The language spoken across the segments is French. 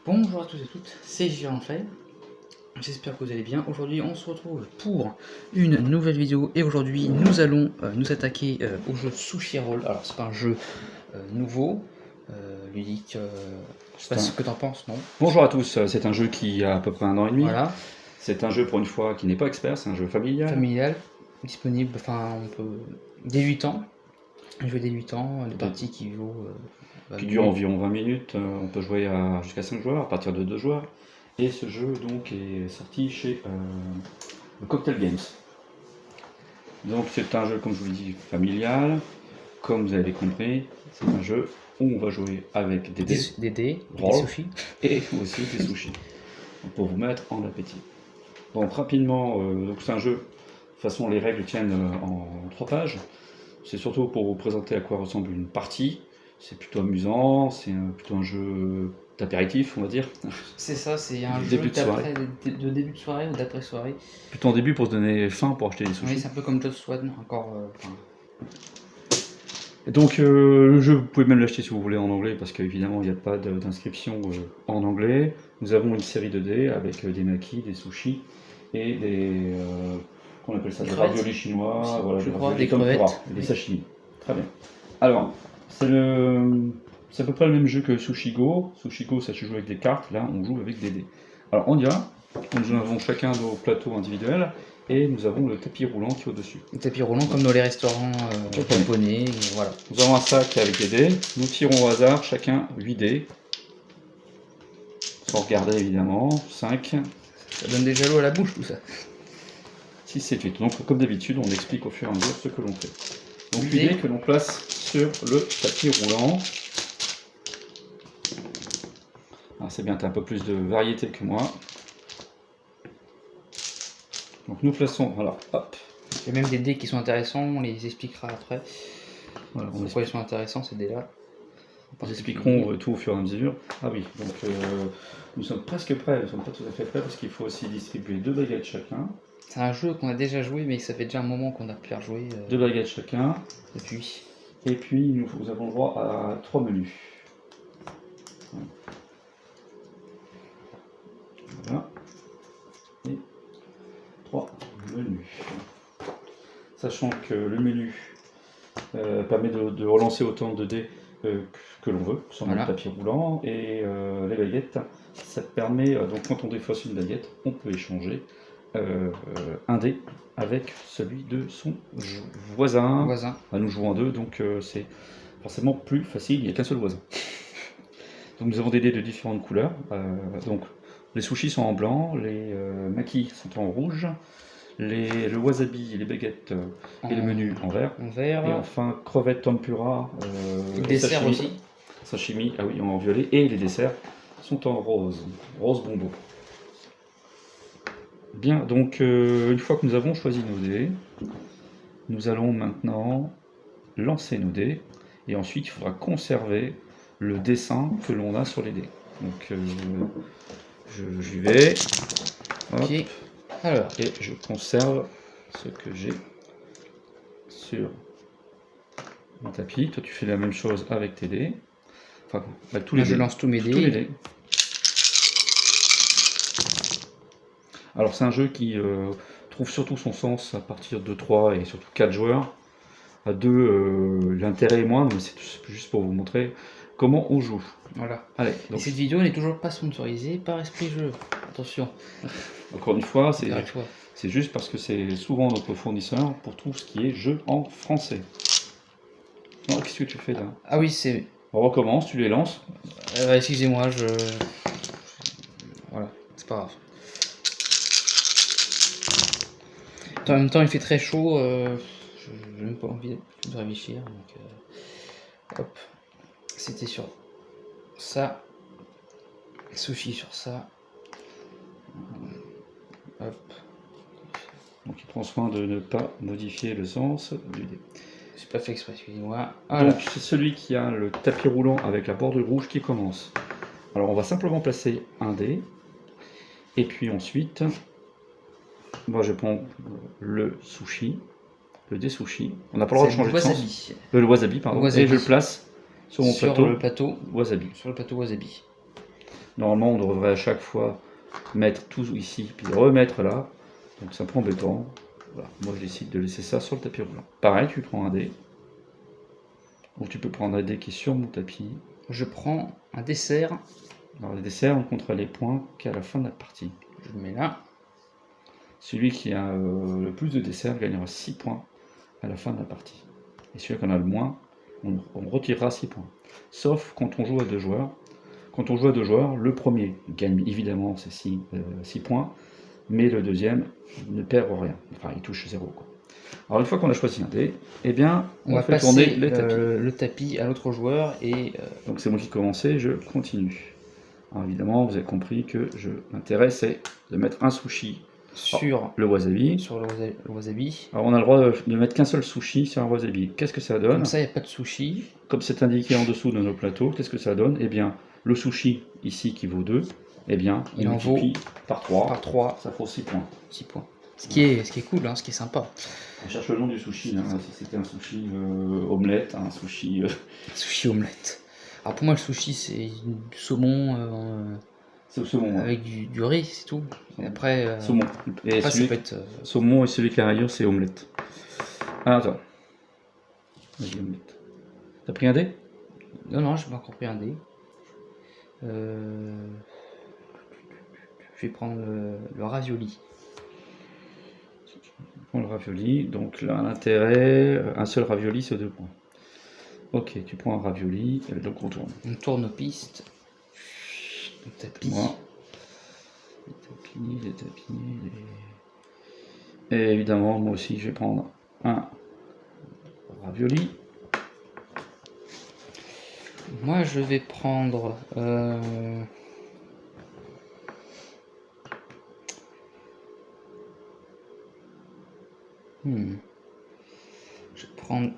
Bonjour à tous et toutes, c'est Giranfay, j'espère que vous allez bien. Aujourd'hui on se retrouve pour une nouvelle vidéo et aujourd'hui nous allons nous attaquer au jeu Sushi Roll. Alors c'est pas un jeu nouveau, ludique, je sais pas ce que t'en penses, non? Bonjour à tous, c'est un jeu qui a à peu près 1 an et demi. Voilà, C'est un jeu pour une fois qui n'est pas expert, c'est un jeu familial. familial, disponible, enfin on peut, dès 8 ans, jouer dès 8 ans, une partie qui vaut... qui dure environ 20 minutes, on peut jouer jusqu'à 5 joueurs, à partir de 2 joueurs. Et ce jeu donc est sorti chez Cocktail Games. Donc c'est un jeu, comme je vous l'ai dit, familial. Comme vous avez compris, c'est un jeu où on va jouer avec des dés, des sushis et aussi des sushis, pour vous mettre en appétit. Donc rapidement, donc c'est un jeu, de toute façon les règles tiennent en 3 pages. C'est surtout pour vous présenter à quoi ressemble une partie. C'est plutôt amusant, c'est plutôt un jeu d'apéritif, on va dire. C'est ça, c'est un jeu Début de soirée. de début de soirée ou d'après-soirée. Plutôt en début pour se donner faim pour acheter des sushis. Oui, c'est un peu comme Just One, encore... Et donc le jeu, vous pouvez même l'acheter si vous voulez en anglais, parce qu'évidemment il n'y a pas d'inscription en anglais. Nous avons une série de dés avec des makis, des sushis et des... qu'on appelle ça, des raviolis chinois, voilà, des crevettes. Des sashimi. Très bien. Alors, c'est à peu près le même jeu que Sushigo. Sushigo, ça se joue avec des cartes, là on joue avec des dés. Alors on y va, nous avons chacun nos plateaux individuels, et nous avons le tapis roulant qui est au-dessus. Le tapis roulant comme dans les restaurants japonais, voilà. Nous avons un sac avec des dés, nous tirons au hasard, chacun 8 dés, sans regarder évidemment, 5. Ça donne déjà l'eau à la bouche tout ça. 6, 7, 8. Donc comme d'habitude, on explique au fur et à mesure ce que l'on fait. Donc 8 dés que l'on place sur le tapis roulant. C'est bien, tu as un peu plus de variété que moi. Donc nous plaçons, alors hop. Il y a même des dés qui sont intéressants, on les expliquera après. Voilà, pourquoi ils sont intéressants ces dés là. Nous expliquerons tout au fur et à mesure. Ah oui, donc nous sommes presque prêts, nous ne sommes pas tout à fait prêts parce qu'il faut aussi distribuer 2 baguettes chacun. C'est un jeu qu'on a déjà joué mais ça fait déjà un moment qu'on a pu rejouer. 2 baguettes chacun. Et puis nous avons le droit à 3 menus. Voilà. Et 3 menus. Sachant que le menu permet de relancer autant de dés que l'on veut sur le tapis roulant, et les baguettes, ça permet, donc quand on défausse une baguette, on peut échanger un dé avec celui de son voisin. Nous jouons à 2, donc c'est forcément plus facile, il n'y a qu'un seul voisin. Donc nous avons des dés de différentes couleurs, donc les sushis sont en blanc, les makis sont en rouge, le wasabi, les baguettes et le menu en vert. Et enfin, crevettes tempura, dessert aussi. Sashimi, ah oui, en violet. Et les desserts sont en rose, rose bonbon. Bien, donc une fois que nous avons choisi nos dés, nous allons maintenant lancer nos dés. Et ensuite, il faudra conserver le dessin que l'on a sur les dés. Donc, j'y vais. Hop. Okay. Alors. Et je conserve ce que j'ai sur mon tapis. Toi, tu fais la même chose avec tes dés. Enfin, avec tous les dés. Je lance tous mes dés. Alors, c'est un jeu qui trouve surtout son sens à partir de 3 et surtout 4 joueurs. À 2, l'intérêt est moindre, mais c'est juste pour vous montrer comment on joue. Voilà. Allez, donc... Et cette vidéo n'est toujours pas sponsorisée par Esprit Jeu. Attention. Encore une fois, c'est juste parce que c'est souvent notre fournisseur pour tout ce qui est jeu en français. Qu'est-ce que tu fais là? Ah oui, c'est... On recommence, tu les lances. Excusez-moi, voilà, c'est pas grave. En même temps, il fait très chaud, j'ai même pas envie de réfléchir. Donc, hop, c'était sur ça, sushi sur ça. Hop. Donc il prend soin de ne pas modifier le sens du dé. C'est pas fait exprès, excusez-moi. Voilà. Donc c'est celui qui a le tapis roulant avec la bordure rouge qui commence. Alors on va simplement placer un dé. Et puis ensuite, moi je prends le sushi, le dé sushi. On n'a pas le droit de changer de sens. Le wasabi, pardon. Et je le place sur mon plateau. Le plateau wasabi. Sur le plateau wasabi. Normalement, on devrait à chaque fois mettre tout ici, puis remettre là. Donc c'est un peu embêtant. Voilà. Moi, je décide de laisser ça sur le tapis roulant. Pareil, tu prends un dé. Ou tu peux prendre un dé qui est sur mon tapis. Je prends un dessert. Alors les desserts, on comptera les points qu'à la fin de la partie. Je le mets là. Celui qui a le plus de desserts gagnera 6 points à la fin de la partie. Et celui qui en a le moins, on retirera 6 points. Sauf quand on joue à 2 joueurs. Quand on joue à 2 joueurs, le premier gagne évidemment ses 6 points, mais le deuxième ne perd rien. Enfin, il touche 0, quoi. Alors une fois qu'on a choisi un dé, eh bien, on va fait tourner passer le tapis à l'autre joueur et... Donc c'est moi qui commençais, je continue. Alors évidemment, vous avez compris que l'intérêt c'est de mettre un sushi sur le wasabi. Sur le wasabi. Alors on a le droit de mettre qu'un seul sushi sur un wasabi. Qu'est-ce que ça donne? Comme ça, il n'y a pas de sushi. Comme c'est indiqué en dessous de nos plateaux, qu'est-ce que ça donne? Eh bien, le sushi ici qui vaut 2, eh bien, il en vaut par 3. Par 3. Ça vaut 6 points. 6 points. Ce qui est cool, hein, ce qui est sympa. On cherche le nom du sushi, là, si c'était un sushi omelette, un sushi... Sushi omelette. Alors pour moi, le sushi, c'est du saumon... c'est au saumon. Avec du riz, c'est tout. Et après, saumon. Et après, celui... ça peut être... Saumon et celui qui a rayure, c'est omelette. Alors attends. Vas-y, omelette. T'as pris un dé? Non, je vais encore pris un dé. Je vais prendre le ravioli. On le ravioli, donc là l'intérêt, un seul ravioli c'est 2 points. Ok, tu prends un ravioli, et donc on tourne. On tourne aux pistes. Le tapis. Les tapis. Et évidemment, moi aussi je vais prendre un ravioli. Moi je vais prendre... Je vais prendre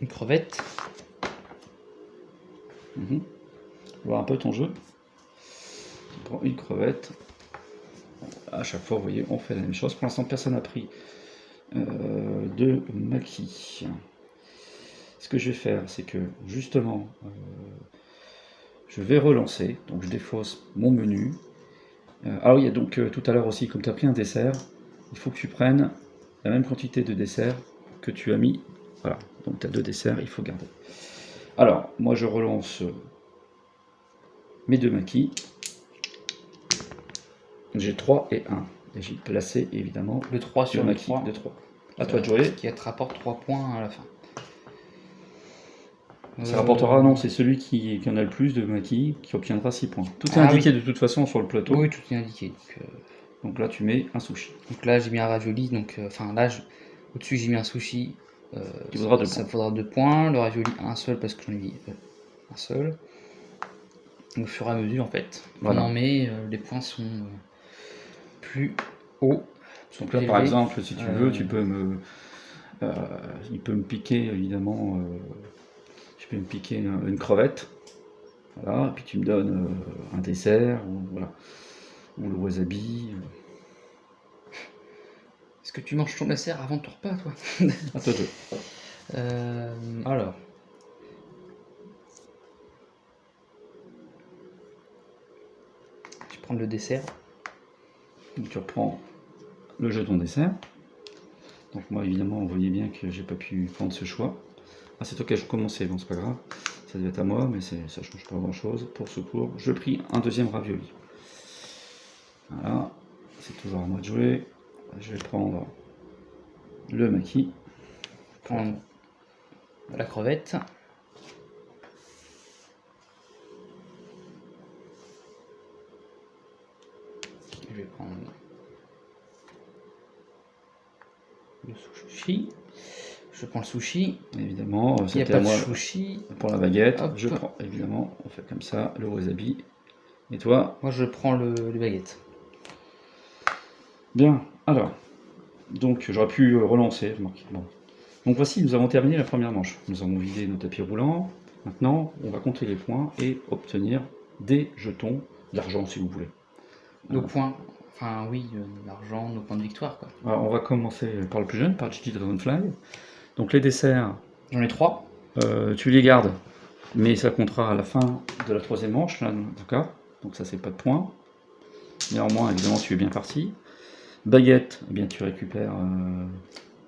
une crevette. Voir un peu ton jeu. Tu prends une crevette. À chaque fois, vous voyez, on fait la même chose. Pour l'instant, personne n'a pris de maquis. Ce que je vais faire, c'est que justement, je vais relancer. Donc, je défausse mon menu. Ah oui, donc tout à l'heure aussi, comme tu as pris un dessert, il faut que tu prennes la même quantité de dessert que tu as mis. Voilà, donc tu as 2 desserts, il faut garder. Alors, moi je relance mes 2 maquis. J'ai 3 et 1. Et j'ai placé évidemment le 3 sur le maquis 3. de 3. À toi de jouer. Qui te rapporte 3 points à la fin. Ça rapportera, non, c'est celui qui en a le plus de maquis qui obtiendra 6 points. Tout est indiqué de toute façon sur le plateau. Oui, tout est indiqué. Donc là, tu mets un sushi. Donc là, j'ai mis un ravioli. Donc, enfin, là, au-dessus, j'ai mis un sushi. Qui vaudra 2 points. Ça faudra 2 points. Le ravioli, un seul parce que j'en ai mis un seul. Donc, au fur et à mesure, en fait, voilà. on en met, les points sont plus hauts. Donc là, par exemple, si tu veux, tu peux me. Il peut me piquer, évidemment. Je peux me piquer une crevette. Voilà, et puis tu me donnes un dessert, voilà. Ou le wasabi. Est-ce que tu manges ton dessert avant ton repas, toi? À toi de. Alors. Je vais prendre le dessert. Donc tu reprends le jeton dessert. Donc moi, évidemment, vous voyez bien que j'ai pas pu prendre ce choix. Ah, c'est toi qui as commencé, bon, c'est pas grave. Ça devait être à moi, mais ça change pas grand-chose. Pour ce cours, je pris un deuxième ravioli. Voilà, c'est toujours à moi de jouer. Je vais prendre le maquis. Prendre la crevette. Je vais prendre le sushi. Je prends le sushi. Évidemment, il n'y a pas de sushi. Pour la baguette, hop. je prends, évidemment, on fait comme ça, le wasabi. Et toi? Moi, je prends les baguettes. Bien, alors, donc j'aurais pu relancer, remarquez. Bon. Donc voici, nous avons terminé la première manche. Nous avons vidé nos tapis roulants. Maintenant, on va compter les points et obtenir des jetons, d'argent si vous voulez. Nos points, enfin oui, l'argent, nos points de victoire, quoi. Alors, on va commencer par le plus jeune, par GT Dragonfly. Donc les desserts, j'en ai 3. Tu les gardes, mais ça comptera à la fin de la troisième manche, là, d'accord? donc ça c'est pas de point. Néanmoins, évidemment, tu es bien parti. Baguette, eh bien tu récupères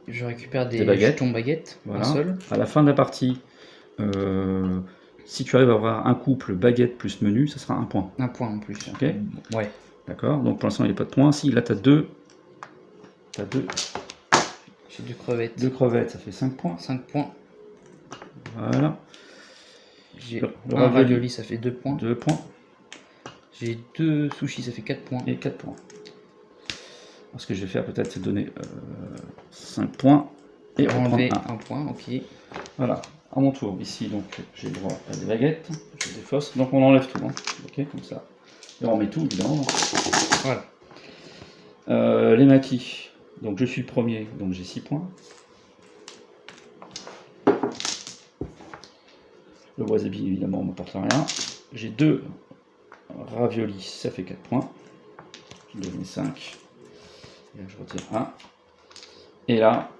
Je récupère des baguettes. jetons baguettes, Voilà. un seul. À la fin de la partie, si tu arrives à avoir un couple baguette plus menu, ça sera un point. Un point en plus. Ok. Ouais. D'accord. Donc pour l'instant, il n'y a pas de point. Si là, tu as deux. J'ai deux crevettes. Deux crevettes, ça fait 5 points. 5 points. Voilà. J'ai Le un ravioli, ça fait 2 points. 2 points. J'ai 2 sushis, ça fait 4 points. Et 4 points. Alors, ce que je vais faire peut-être, c'est donner 5 poinins et enlever reprendre un point, ok. Voilà. À mon tour, ici, donc j'ai le droit à des baguettes. Je les défausse. Donc on enlève tout. Hein. Ok, comme ça. Et on met tout, évidemment. Voilà. Les maquis. Donc je suis le premier, donc j'ai 6 points. Le wasabi, évidemment, ne m'apporte rien. J'ai 2 raviolis, ça fait 4 points. Je donne 5. Et là, je retire 1. Et là,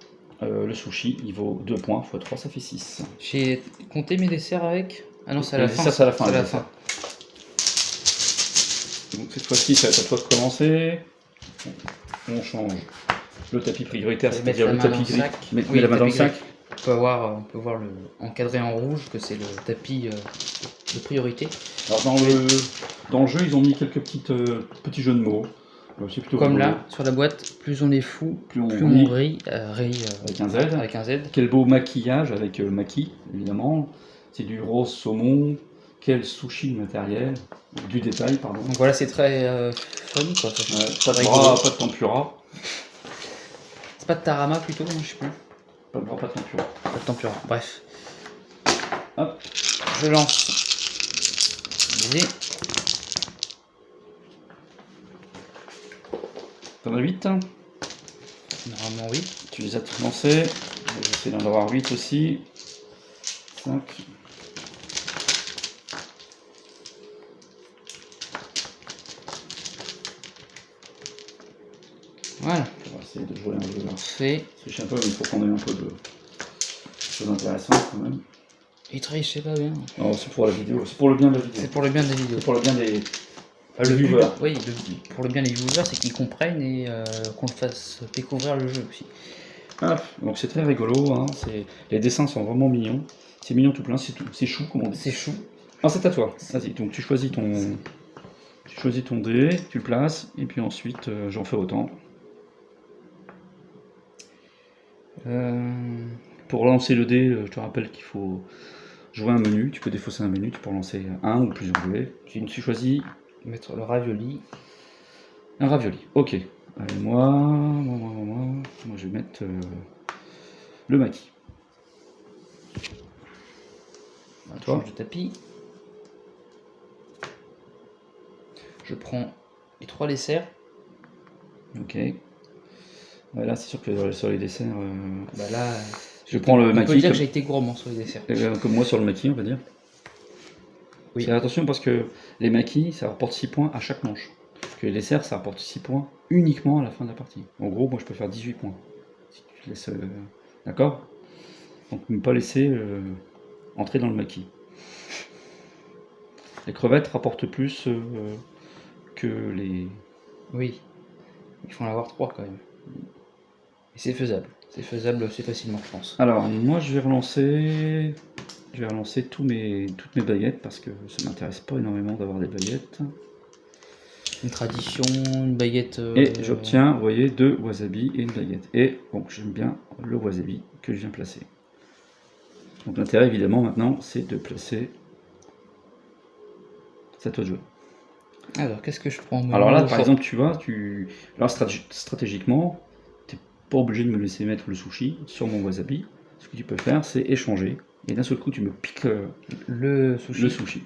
le sushi, il vaut 2 points, x 3, ça fait 6. J'ai compté mes desserts avec. Ah non, c'est à la fin. Ça, c'est à la fin. C'est à la fin. Donc cette fois-ci, ça va être à toi de commencer. On change le tapis prioritaire, c'est-à-dire le tapis gris. Mets la main dans le sac. On peut voir le encadré en rouge que c'est le tapis de priorité. Alors dans le jeu, ils ont mis quelques petits jeux de mots. C'est plutôt comme rigolo. là, sur la boîte, plus on est fou, plus on rit, avec un Z. Avec un Z. Quel beau maquillage avec maki, évidemment. C'est du rose saumon. Quel sushi de matériel. Du détail, pardon. Donc voilà, c'est très fun quoi. Pas de bras, pas de tempura. C'est pas de tarama plutôt, non, je sais plus. Pas de bras, pas de tempura. Pas de tempura, bref. Hop. Je lance. Allez. T'en as 8 Normalement oui. Tu les as tous lancés. J'essaie d'en avoir 8 aussi. 5. Voilà. On va essayer de jouer un jeu là. Fait. Je sais un peu, mais il faut qu'on ait un peu de choses intéressantes quand même. Il triche, c'est pas bien. Non, c'est pour la vidéo, c'est pour le bien de la vidéo. C'est pour le bien des vidéos. C'est pour le bien des le viewers. Oui, pour le bien des viewers, c'est qu'ils comprennent et qu'on le fasse découvrir le jeu aussi. Ah, donc c'est très rigolo, hein. Les dessins sont vraiment mignons. C'est mignon tout plein, c'est chou comme on dit. C'est chou. Ah, c'est à toi. Vas-y, donc tu choisis ton dé, tu le places, et puis ensuite j'en fais autant. Pour lancer le dé, je te rappelle qu'il faut jouer un menu. Tu peux défausser un menu, tu peux lancer un ou plusieurs dés. Tu choisis Mettre le ravioli. un ravioli. Ok. Allez, moi, je vais mettre le maquis. À toi. Change de tapis. Je prends les 3 desserts. Ok. Là, c'est sûr que sur les desserts. Bah là, je prends le maquis. On peut dire que j'ai été gourmand sur les desserts. Comme moi sur le maquis, on va dire. Oui. Attention parce que les maquis, ça rapporte 6 points à chaque manche. Que les desserts, ça rapporte 6 points uniquement à la fin de la partie. En gros, moi je peux faire 18 points. Si tu te laisses. D'accord. Donc ne pas laisser entrer dans le maquis. Les crevettes rapportent plus que les. Oui. Il faut en avoir 3 quand même. Et c'est faisable. C'est faisable assez facilement, je pense. Alors, moi je vais relancer toutes mes baguettes parce que ça m'intéresse pas énormément d'avoir des baguettes. Une tradition, une baguette. Et j'obtiens, vous voyez, 2 wasabi et une baguette. Et donc j'aime bien le wasabi que je viens placer. Donc l'intérêt évidemment maintenant c'est de placer. C'est à toi de jouer. Alors qu'est-ce que je prends? Alors là par exemple tu vois, alors stratégiquement, tu n'es pas obligé de me laisser mettre le sushi sur mon wasabi. Ce que tu peux faire c'est échanger. Et d'un seul coup tu me piques le sushi.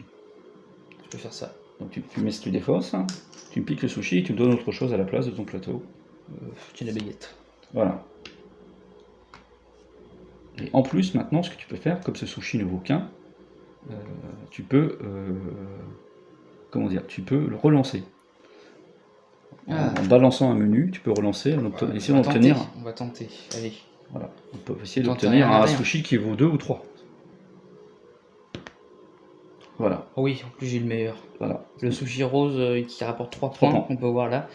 Je peux faire ça. Donc tu défausses, hein, tu me piques le sushi et tu me donnes autre chose à la place de ton plateau. Tiens la baguette. Voilà. Et en plus, maintenant, ce que tu peux faire, comme ce sushi ne vaut qu'un, tu peux, comment dire, tu peux le relancer. En balançant un menu, tu peux relancer, essayer d'obtenir. On va tenter, allez. Voilà. On peut essayer d'obtenir un sushi qui vaut 2 ou 3. Voilà, Oh oui, en plus j'ai le meilleur. voilà. Le sushi rose qui rapporte 3 3 points, points. on peut voir là.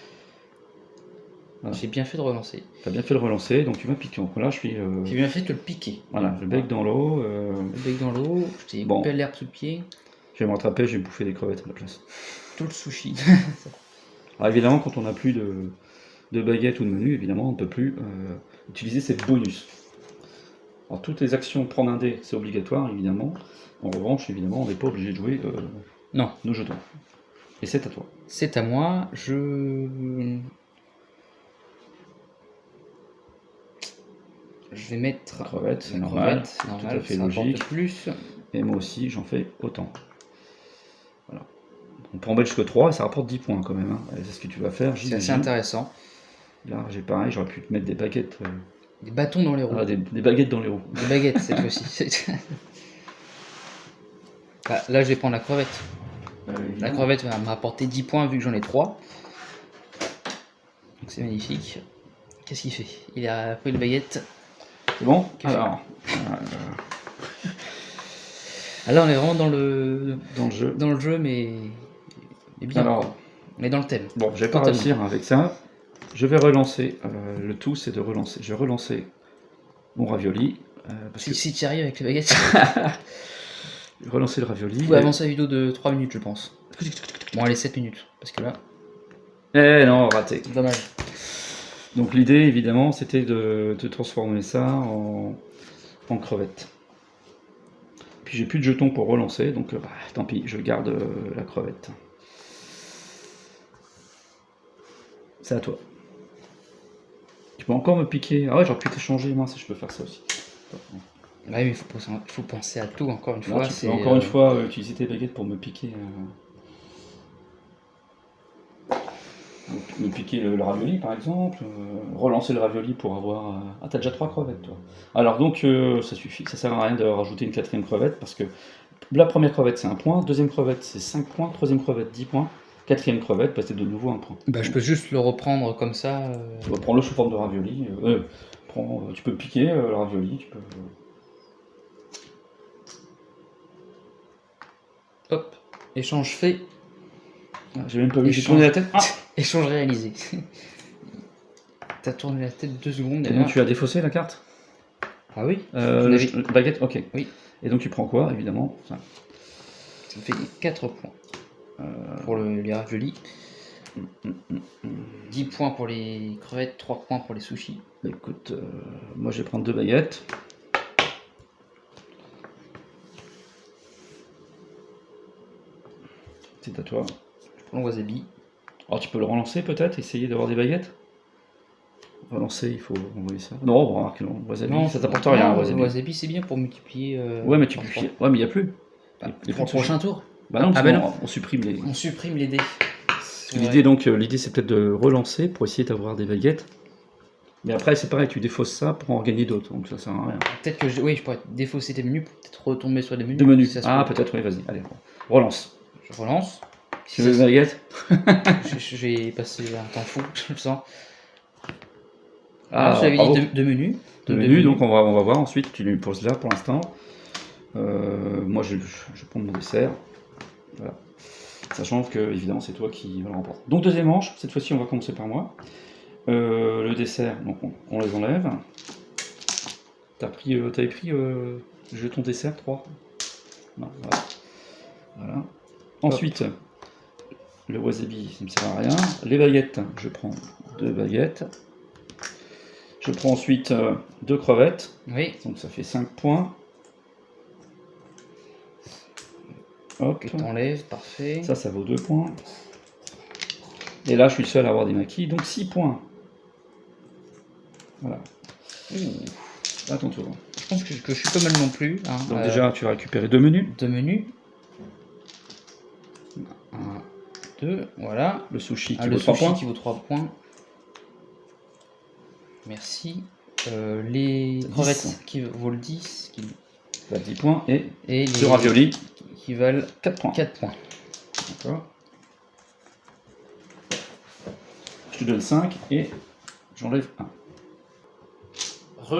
Voilà. J'ai bien fait de relancer. T'as bien fait le relancer, donc tu m'as piqué. Donc là, je suis. J'ai bien fait de le piquer. Voilà, le bec dans l'eau. Le bec dans l'eau, je t'ai Bon. coupé l'herbe sous le pied. Je vais me rattraper, je vais bouffer des crevettes à la place. Tout le sushi. Alors évidemment, quand on n'a plus de baguette ou de menu, évidemment, on ne peut plus utiliser ces bonus. Alors toutes les actions, prendre un dé, c'est obligatoire, évidemment. En revanche, évidemment, on n'est pas obligé de jouer Non. nos jetons. Et c'est à toi. C'est à moi, je vais mettre Crevette, c'est la normal, crevette, c'est tout normal, à fait ça rapporte logique. plus. Et moi aussi, j'en fais autant. Voilà. On peut en mettre jusque 3 et ça rapporte 10 points quand même. Hein. C'est ce que tu vas faire, C'est assez j'imagine. intéressant. Là, j'ai pareil, j'aurais pu te mettre des baguettes. Des bâtons dans les roues. Des baguettes dans les roues. Des baguettes cette fois-ci. Ah, là, je vais prendre la crevette. La crevette va me rapporter 10 points vu que j'en ai 3. Donc c'est magnifique. Qu'est-ce qu'il fait? Il a pris le baguette. C'est bon. Qu'est-ce Alors, Ah, là, on est vraiment dans le dans le jeu. mais bien. Alors, On est dans le thème. bon, je vais pas Totalement. réussir avec ça. Je vais relancer. Le tout, c'est de relancer. Je vais relancer mon ravioli. Parce que Si tu y arrives avec les baguettes, relancer le ravioli. vous pouvez avancer la vidéo de 3 minutes, je pense. Bon, allez, 7 minutes. Parce que là, Eh non, raté. dommage. Donc l'idée, évidemment, c'était de transformer ça en crevette. Puis j'ai plus de jetons pour relancer, donc tant pis, je garde la crevette. C'est à toi. Tu peux encore me piquer. Ah ouais, j'aurais pu t'échanger, moi, si je peux faire ça aussi. Ouais, mais il faut penser à tout, encore une Là, fois. tu C'est peux encore une fois utiliser tes baguettes pour me piquer. Me piquer le ravioli par exemple, relancer le ravioli pour avoir. Ah, t'as déjà 3 crevettes toi. Alors donc ça suffit, ça sert à rien de rajouter une 4e crevette parce que la première crevette c'est 1 point, deuxième crevette c'est 5 points, troisième crevette 10 points, quatrième crevette bah, c'est de nouveau 1 point. Bah, je peux juste le reprendre comme ça. Prends-le sous forme de ravioli, tu peux piquer le ravioli, tu peux. Hop, échange fait, Ah, j'ai même pas vu, j'ai Échange. tourné la tête. Ah échange réalisé. T'as tourné la tête 2 secondes Et et donc là... tu as défaussé la carte Ah oui, baguette, ok. Oui. Et donc tu prends quoi évidemment ça. ça me fait 4 points pour les raviolis. 10 points pour les crevettes, 3 points pour les sushis. Écoute, moi je vais prendre 2 baguettes. C'est à toi. Je prends le wasabi. Alors tu peux le relancer peut-être, essayer d'avoir des baguettes. Relancer, il faut envoyer ça. Non, bon, remarque, non, wasabi, ça t'apporte rien, le wasabi. wasabi c'est bien pour multiplier. Ouais, mais tu par peux. trois. Ouais, mais il n'y a plus. Bah, Les pour le plus de prochain tour, Bah non, Ah, bah sinon, on supprime les. on supprime les dés. L'idée donc, l'idée c'est peut-être de relancer pour essayer d'avoir des baguettes. Mais après c'est pareil, tu défausses ça pour en gagner d'autres, donc ça sert à rien. Peut-être que je pourrais défausser tes menus pour peut-être retomber sur des menus. Deux menus. si ça se Ah peut. peut-être, oui, vas-y, allez, relance. Je relance. Tu veux des baguettes? Je vais passer un temps fou, je le sens. Ah, je t'avais bravo. dit deux menus. Deux Deux menus, donc on va voir ensuite, tu lui poses là pour l'instant. Moi je prends mon dessert. Voilà. Sachant que évidemment c'est toi qui va le remporter. Donc deuxième manche, cette fois-ci on va commencer par moi. Le dessert, donc on les enlève. T'avais pris le jeton dessert 3? Non, voilà. Ensuite, le wasabi, ça ne me sert à rien. Les baguettes, je prends 2 baguettes. Je prends ensuite 2 crevettes, Oui, donc ça fait 5 points. Hop, que t'enlèves, parfait. ça vaut 2 points. Et là, je suis le seul à avoir des maquis, donc 6 points. Voilà. À ton tour. Je pense que je suis pas mal non plus. Hein. Donc déjà, tu vas récupérer 2 menus. 2 menus. 1, 2, voilà. Le sushi qui Le vaut 3 sushi points. qui vaut 3 points. Merci. Les 10. crevettes qui vaut le 10. Bah, 10 points. Et Et le les ravioli, qui valent 4 points. 4 points. D'accord. Je te donne 5 et j'enlève 1. De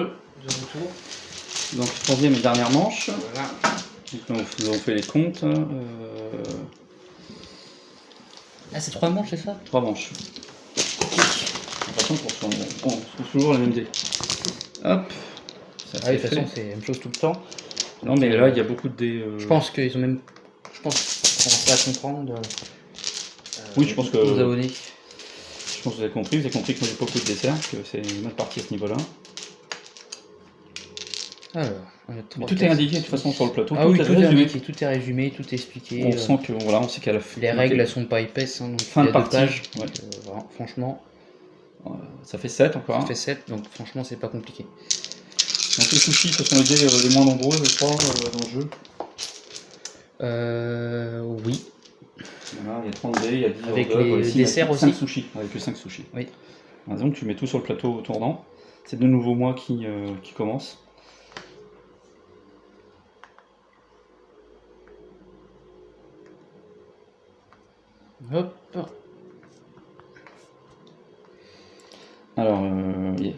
retour. Donc troisième et dernière manche. Voilà. Donc, nous avons fait les comptes. Ah, c'est 3 manches, c'est ça? 3 manches. Attention on trouve toujours la même dé. Hop. Ça Ah oui, de fait toute façon, c'est la même chose tout le temps. Non, mais là, il y a beaucoup de dés. Je pense qu'ils ont même. Je pense commencer à comprendre. Oui, je pense que. Aux abonnés. Je pense que vous avez compris. Vous avez compris que moi, j'ai pas beaucoup de desserts, que c'est mal parti à ce niveau-là. Alors, mais tout est indiqué de toute façon sur le plateau. Ah oui, tout est indiqué, tout est résumé, tout est expliqué. On sent que voilà, on sait qu'à la fin. Les règles, elles sont pas épaisses. Hein, donc fin de partie. Ouais. Voilà, franchement. Ça fait 7 encore. Ça fait 7, donc franchement, c'est pas compliqué. Donc les sushis, ce sont les dés les moins nombreux, je crois, dans le jeu. Oui. Voilà, il y a 30 dés, il y a 10 avec les desserts aussi. 5 sushis, avec que 5 sushis. Oui. Par exemple, tu mets tout sur le plateau tournant. C'est de nouveau moi qui commence. Hop. Alors,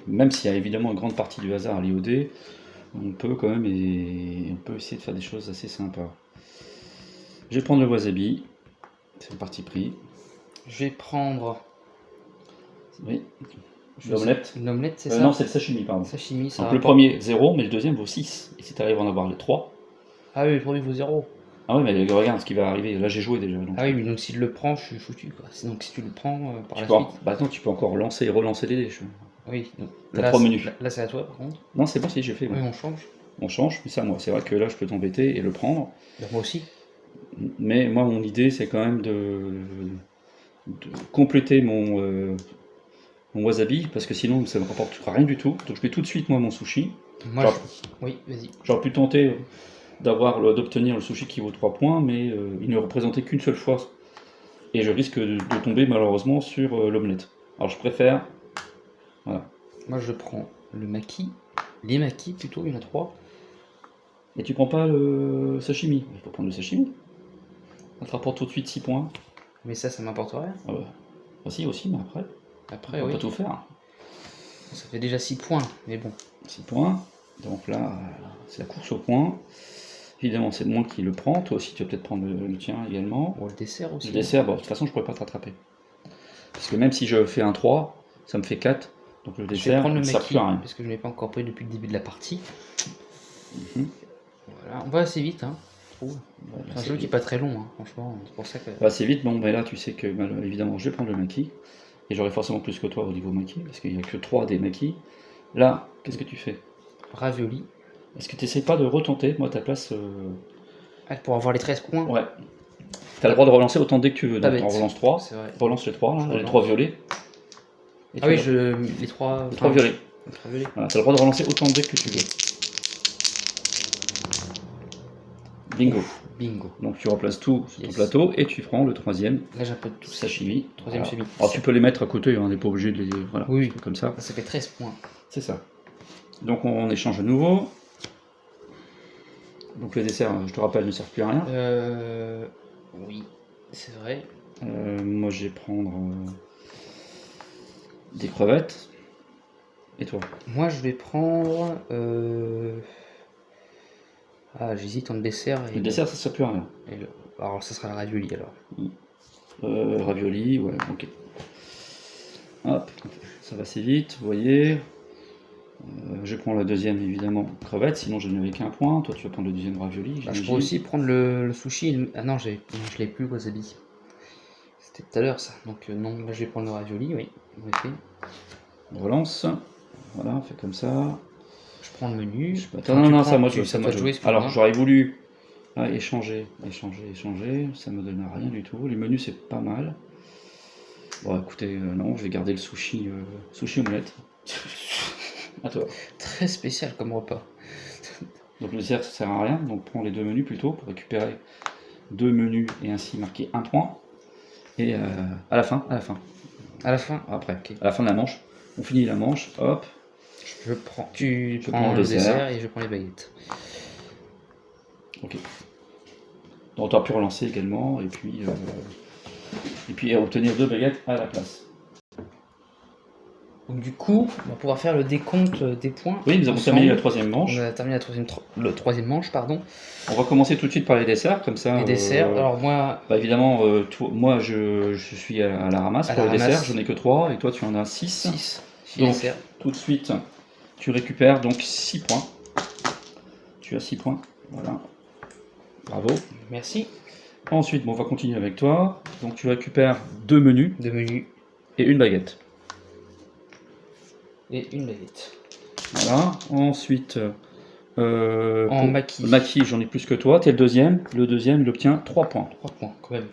même s'il y a évidemment une grande partie du hasard lié au dé, on peut quand même on peut essayer de faire des choses assez sympas. Je vais prendre le wasabi, c'est le parti pris. Je vais prendre. Oui. L'omelette. Une omelette, c'est ça? Non, c'est le sashimi, pardon. Sashimi, ça. Donc le premier 0, mais le deuxième vaut 6. Et si tu arrives à en avoir les 3. Ah oui, le premier vaut 0. Ah oui, mais regarde ce qui va arriver. Là, j'ai joué déjà. Donc... Ah oui, mais donc s'il le prend, je suis foutu, quoi. Donc si tu le prends par la suite. Bah attends, tu peux encore lancer et relancer les dés. Oui. T'as 3 menus. Là, c'est à toi, par contre. Non, c'est bon, si j'ai fait. Oui, on change. On change, mais ça, moi, c'est vrai que là, je peux t'embêter et le prendre. Bah, moi aussi. Mais moi, mon idée, c'est quand même de compléter mon wasabi, parce que sinon, ça ne me rapportera rien du tout. Donc, je mets tout de suite, moi, mon sushi. Moi, Oui, vas-y. J'aurais pu tenter d'obtenir le sushi qui vaut 3 points, mais il ne représentait qu'une seule fois. Et je risque de tomber, malheureusement, sur l'omelette. Alors, je préfère... Voilà. Moi, je prends le maki. Les makis, plutôt, il y en a 3. Et tu prends pas le sashimi? Il faut prendre le sashimi. Ça te rapporte tout de suite 6 points. Mais ça m'apporte rien. Ah bah. Ah si, aussi, mais après. Après, on oui. peut tout faire. Ça fait déjà 6 points, mais bon. 6 points. Donc là, c'est la course au point. Évidemment, c'est moi qui le prends. Toi aussi, tu vas peut-être prendre le tien également. Bon, le dessert aussi. Le dessert, bon, de toute façon, je pourrais pas te rattraper. Parce que même si je fais un 3, ça me fait 4. Donc le dessert, je vais prendre le ça maki, plus à rien. parce que je ne l'ai pas encore pris depuis le début de la partie. Voilà, on va assez vite, hein, je trouve. C'est un jeu qui n'est pas très long, hein, franchement. C'est pour ça que... Va assez vite, bon, mais là, tu sais que, évidemment, je vais prendre le maki. Et j'aurai forcément plus que toi au niveau maki, parce qu'il n'y a que 3 des makis. Là, qu'est-ce que tu fais? Ravioli. Est-ce que tu n'essaies pas de retenter, moi, à ta place Ah, pour avoir les 13 points? Ouais. Tu as le droit de relancer autant dès que tu veux. Donc, on relance 3. C'est vrai. Relance les 3, là, les 3 violets. Et ah oui, les 3... Les 3 violets. Voilà, tu as le droit de relancer autant de dés que tu veux. Bingo. Ouf, bingo. Donc tu remplaces tout sur ton plateau et tu prends le troisième. Là j'ai un peu de tout. Sashimi. Troisième sashimi. Alors tu peux les mettre à côté, on n'est pas obligé de les... Voilà, oui, comme ça. Ça fait 13 points. C'est ça. Donc on échange de nouveau. Donc les desserts, je te rappelle, ne servent plus à rien. Oui, c'est vrai. Moi je vais prendre des crevettes. Et toi? Moi je vais prendre... Ah, j'hésite entre dessert et... Le dessert, ça ne sert plus à rien. Alors ça sera la ravioli alors. Ravioli, ouais, ok. Hop, ça va assez vite, vous voyez. Je prends la deuxième, évidemment, crevette, sinon je n'avais qu'un point. Toi, tu vas prendre le deuxième ravioli. Je pourrais aussi prendre le sushi. Ah non, je l'ai plus, wasabi. C'était tout à l'heure, ça. Donc non, là, je vais prendre le ravioli, oui, en effet. On relance. Voilà, on fait comme ça. Je prends le menu. Attends, non, ça, moi, je joue. Alors, j'aurais voulu échanger, ça me donne rien du tout. Les menus, c'est pas mal. Bon, écoutez, non, je vais garder le sushi omelette. À toi. Très spécial comme repas. Donc le dessert, ça sert à rien, donc prends les 2 menus plutôt pour récupérer 2 menus et ainsi marquer 1 point. Et à la fin. Après, okay. À la fin de la manche, on finit la manche, hop. Tu prends le dessert et je prends les baguettes. Ok. Donc tu auras pu relancer également et puis obtenir 2 baguettes à la place. Donc du coup, on va pouvoir faire le décompte des points. Oui, nous avons ensemble. terminé la troisième manche. On a terminé le troisième manche, pardon. On va commencer tout de suite par les desserts, comme ça. Les desserts. Alors moi, bah, évidemment, moi je suis à la ramasse À pour la les ramasse. desserts, j'en ai que 3 et toi tu en as 6. 6 Donc desserts. tout de suite, tu récupères donc 6 points. Tu as 6 points, voilà. Bravo. Merci. Ensuite, bon, on va continuer avec toi. Donc tu récupères 2 menus De menus et une baguette. et une baguette. Voilà. Ensuite, En pour maquis. maquis, j'en ai plus que toi. Tu es le deuxième. Le deuxième, il obtient 3 points. 3 points quand même.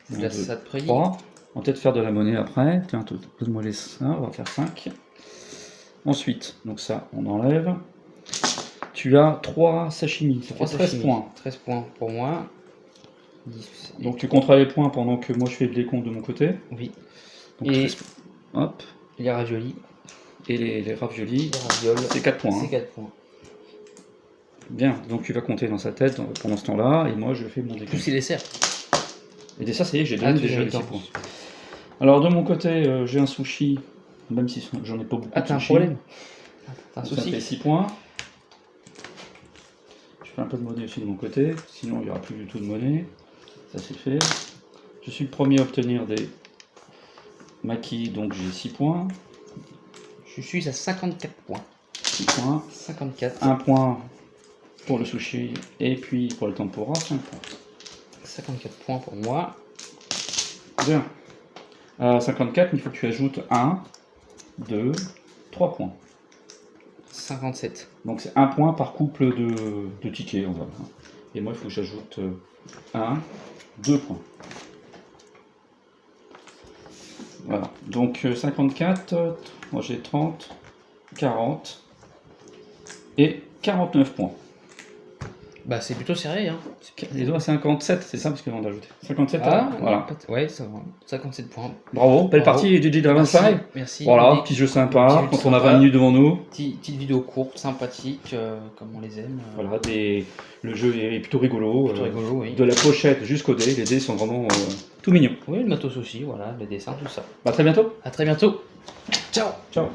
C'est de Un, la deux, ça de prix. 3. On va peut-être faire de la monnaie après. Tiens, donne-moi les 5, on va faire 5. Ensuite, donc ça, on enlève. Tu as 3 sashimi, ça fait 13 points. 13 points pour moi. 10. Donc tu compteras les points pendant que moi je fais le décompte de mon côté. Oui. Donc, Et 13 hop. les raviolis. Et les raviolis, Les ravioles. c'est 4 points. C'est Hein. 4 points. Bien, donc tu vas compter dans sa tête pendant ce temps-là, et moi je fais mon décompte. Plus les desserts. Et ça, ça y est, j'ai Ah, donné tu déjà l'as les mis 6 en points. plus. Alors de mon côté, j'ai un sushi, même si j'en ai pas beaucoup. Ah, de t'as un sushi. problème. T'as un Ça fait souci. 6 points. Je fais un peu de monnaie aussi de mon côté, sinon il n'y aura plus du tout de monnaie. Ça c'est fait. Je suis le premier à obtenir des maquis, donc j'ai 6 points. Je suis à 54 points. 6 points. 54. 1 point pour le sushi, et puis pour le tempura, 5 points. 54 points pour moi. Bien. 54, il faut que tu ajoutes 1, 2, 3 points. 57. Donc c'est 1 point par couple de tickets, on va. Et moi, il faut que j'ajoute 1, 2 points. Voilà. Donc 54, moi j'ai 30, 40 et 49 points. Bah, c'est plutôt serré, hein. Les doigts 57, c'est ça parce que l'on a ajouté. 57, Ah, voilà. Ouais, ça va. 57 points. Bravo, belle Bravo. partie, GG Dragon Merci. Fly. Merci. Voilà, Des petit jeu sympa, petit jeu quand on a sympa. 20 minutes devant nous. Petite vidéo courte, sympathique, comme on les aime. Voilà, le jeu est plutôt rigolo. Plutôt rigolo, oui. De la pochette jusqu'au dé, les dés sont vraiment tout mignons. Oui, le matos aussi, voilà, les dessins, tout ça. Bah, à très bientôt. À très bientôt. Ciao. Ciao.